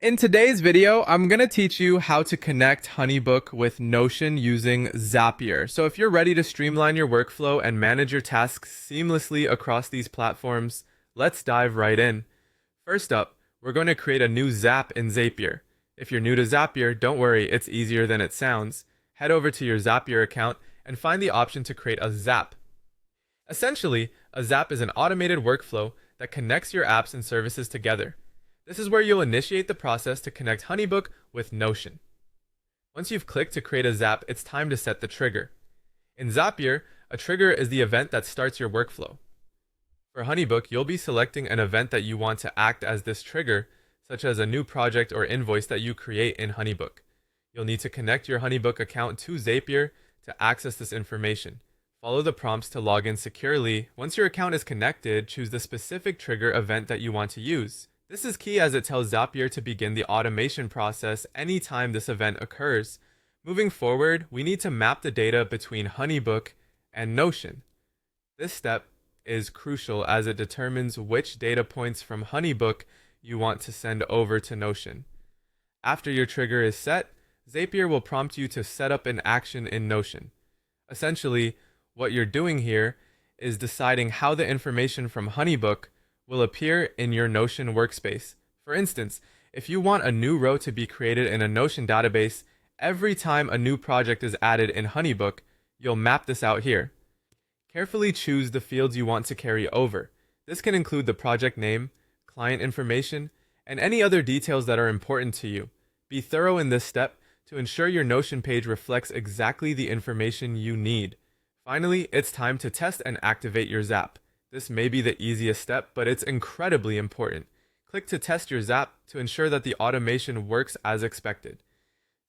In today's video, I'm going to teach you how to connect HoneyBook with Notion using Zapier. So if you're ready to streamline your workflow and manage your tasks seamlessly across these platforms, let's dive right in. First up, we're going to create a new Zap in Zapier. If you're new to Zapier, don't worry, it's easier than it sounds. Head over to your Zapier account and find the option to create a Zap. Essentially, a Zap is an automated workflow that connects your apps and services together. This is where you'll initiate the process to connect HoneyBook with Notion. Once you've clicked to create a Zap, it's time to set the trigger. In Zapier, a trigger is the event that starts your workflow. For HoneyBook, you'll be selecting an event that you want to act as this trigger, such as a new project or invoice that you create in HoneyBook. You'll need to connect your HoneyBook account to Zapier to access this information. Follow the prompts to log in securely. Once your account is connected, choose the specific trigger event that you want to use. This is key as it tells Zapier to begin the automation process anytime this event occurs. Moving forward, we need to map the data between HoneyBook and Notion. This step is crucial as it determines which data points from HoneyBook you want to send over to Notion. After your trigger is set, Zapier will prompt you to set up an action in Notion. Essentially, what you're doing here is deciding how the information from HoneyBook will appear in your Notion workspace. For instance, if you want a new row to be created in a Notion database, every time a new project is added in HoneyBook, you'll map this out here. Carefully choose the fields you want to carry over. This can include the project name, client information, and any other details that are important to you. Be thorough in this step to ensure your Notion page reflects exactly the information you need. Finally, it's time to test and activate your Zap. This may be the easiest step, but it's incredibly important. Click to test your Zap to ensure that the automation works as expected.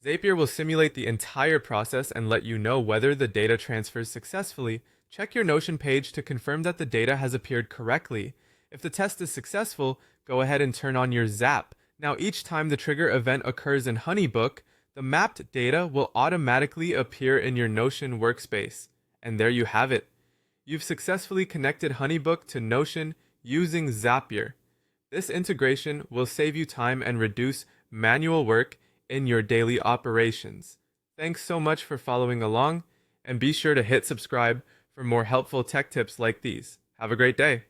Zapier will simulate the entire process and let you know whether the data transfers successfully. Check your Notion page to confirm that the data has appeared correctly. If the test is successful, go ahead and turn on your Zap. Now each time the trigger event occurs in HoneyBook, the mapped data will automatically appear in your Notion workspace. And there you have it. You've successfully connected HoneyBook to Notion using Zapier. This integration will save you time and reduce manual work in your daily operations. Thanks so much for following along, and be sure to hit subscribe for more helpful tech tips like these. Have a great day.